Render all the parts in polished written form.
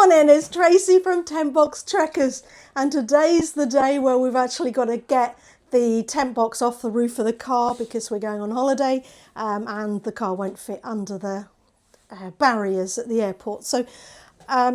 morning, it's Tracy from TentBox Trekkers, and today's the day where we've actually got to get the tent box off the roof of the car because we're going on holiday and the car won't fit under the barriers at the airport. So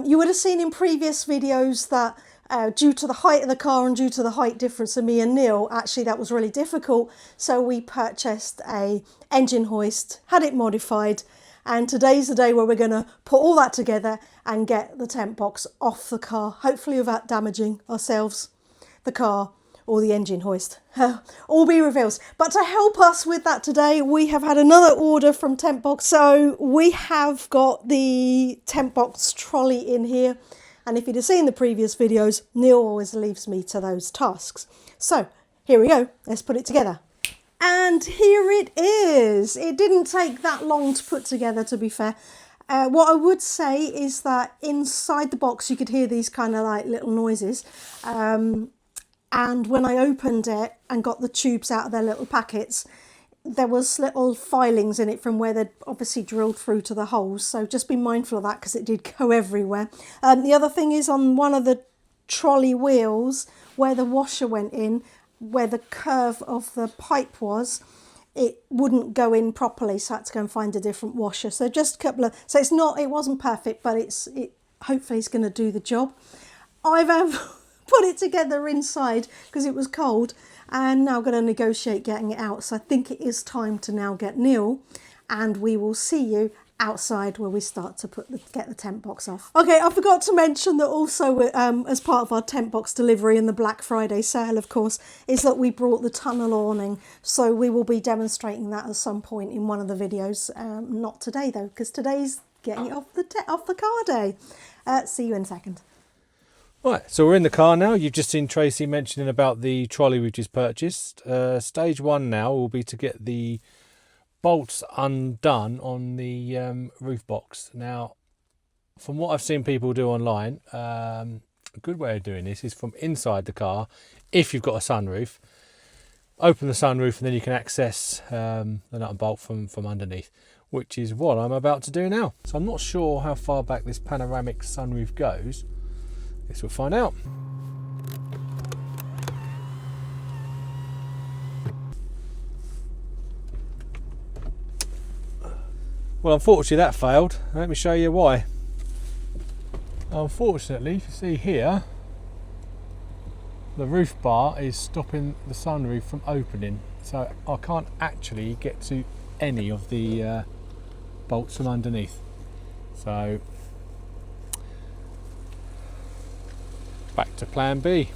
you would have seen in previous videos that due to the height of the car and due to the height difference of me and Neil, actually that was really difficult. So we purchased a engine hoist, had it modified, and today's the day where we're going to put all that together and get the tent box off the car, hopefully without damaging ourselves, the car, or the engine hoist. All be revealed. But to help us with that today, we have had another order from TentBox. So we have got the TentBox trolley in here. And if you'd have seen the previous videos, Neil always leaves me to those tasks. So here we go. Let's put it together. And here it is. It didn't take that long to put together, to be fair. What I would say is that inside the box, you could hear these kind of like little noises. And when I opened it and got the tubes out of their little packets, there was little filings in it from where they'd obviously drilled through to the holes. So just be mindful of that because it did go everywhere. The other thing is on one of the trolley wheels where the washer went in, where the curve of the pipe was, it wouldn't go in properly, so I had to go and find a different washer. So just a couple of, so it wasn't perfect, but it hopefully it's going to do the job. I've put it together inside because it was cold, and now I'm going to negotiate getting it out. So I think it is time to now get Neil, and we will see you outside where we start to get the tent box off. Okay, I forgot to mention that also as part of our tent box delivery and the Black Friday sale, of course, is that we brought the tunnel awning. So we will be demonstrating that at some point in one of the videos. Not today though, because today's getting it off the car day. See you in a second. Right, so we're in the car now. You've just seen Tracy mentioning about the trolley we just purchased. Stage one now will be to get the bolts undone on the roof box. Now, from what I've seen people do online, a good way of doing this is from inside the car, if you've got a sunroof. Open the sunroof and then you can access the nut and bolt from underneath, which is what I'm about to do now. So I'm not sure how far back this panoramic sunroof goes. Guess we'll find out. Well, unfortunately that failed. Let me show you why. Unfortunately, if you see here, the roof bar is stopping the sunroof from opening. So I can't actually get to any of the bolts from underneath. So back to plan B.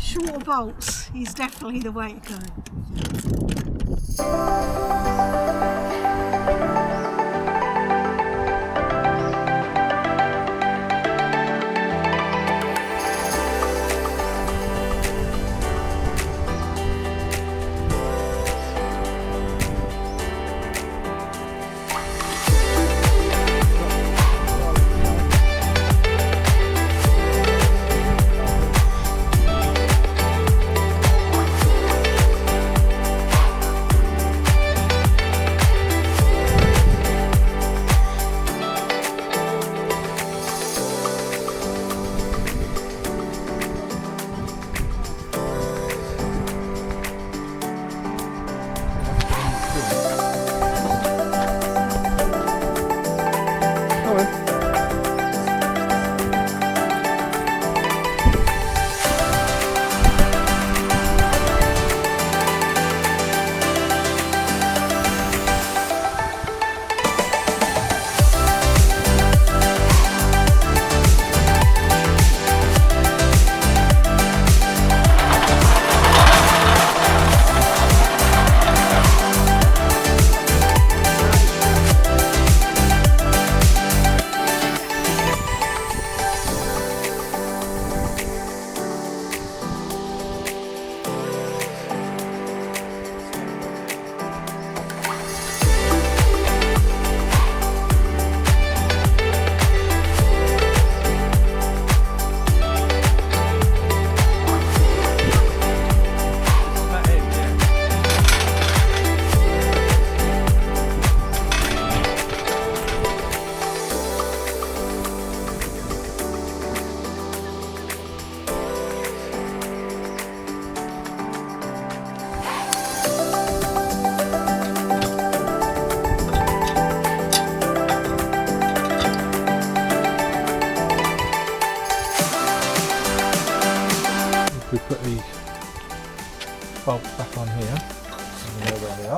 Short bolts is definitely the way to go.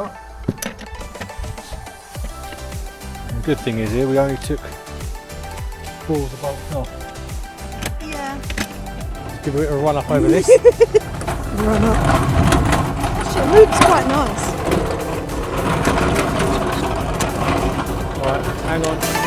start. The good thing is here we only took 4 of the bolts off. Yeah. Give it a run up over this. Run up. Actually, it moves quite nice. Alright, hang on.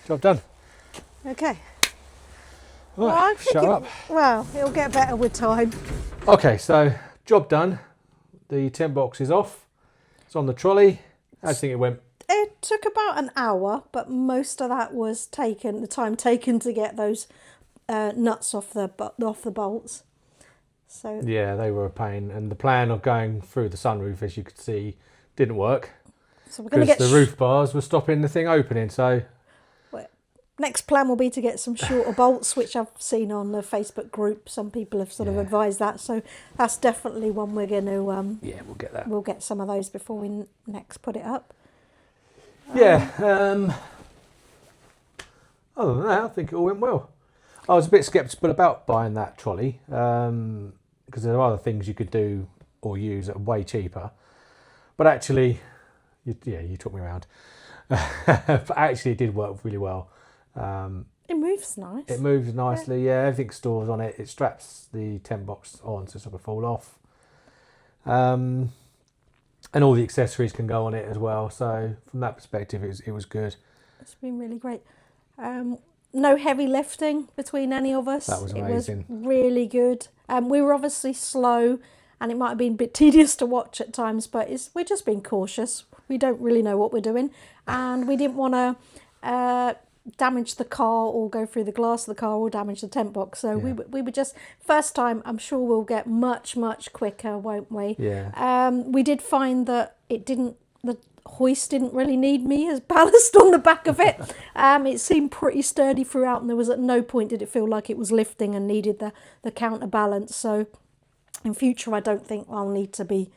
Job done. Okay. Right, shut up. Well, it'll get better with time. Okay, so job done. The TentBox is off. It's on the trolley. How do you think it went? It took about an hour, but most of that was the time taken to get those nuts off the bolts. So Yeah, they were a pain, and the plan of going through the sunroof, as you could see, didn't work. So we're going to get the roof bars were stopping the thing opening. So next plan will be to get some shorter bolts, which I've seen on the Facebook group. Some people have sort of advised that, so that's definitely one we're going to. yeah, we'll get that. We'll get some of those before we next put it up. Yeah. Other than that, I think it all went well. I was a bit sceptical about buying that trolley because there are other things you could do or use that are way cheaper. But actually, you took me around. But actually, it did work really well. It moves nice. It moves nicely. Yeah, everything stores on it. It straps the TentBox on so it's not going to fall off. And all the accessories can go on it as well. So from that perspective, it was good. It's been really great. No heavy lifting between any of us. That was amazing. It was really good. We were obviously slow, and it might have been a bit tedious to watch at times, but we're just being cautious. We don't really know what we're doing, and we didn't want to damage the car or go through the glass of the car or damage the TentBox. So we were just, first time, I'm sure we'll get much quicker, won't we? Yeah. We did find that the hoist didn't really need me as ballast on the back of it. It seemed pretty sturdy throughout, and there was at no point did it feel like it was lifting and needed the counterbalance. So in future, I don't think I'll need to be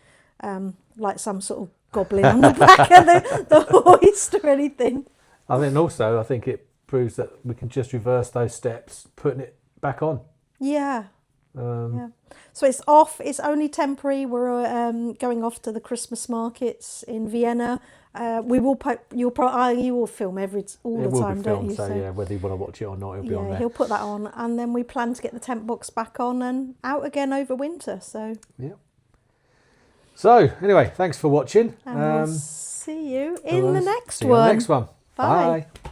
like some sort of goblin on the back of the hoist or anything. I think it proves that we can just reverse those steps, putting it back on. Yeah. Yeah. So it's off. It's only temporary. We're going off to the Christmas markets in Vienna. We will. You will film all the time, don't you? So yeah, whether you want to watch it or not, it'll be on there. He'll put that on, and then we plan to get the TentBox back on and out again over winter. So yeah. So anyway, thanks for watching. And we'll see you in the next one. See you in the next one. Bye. Bye.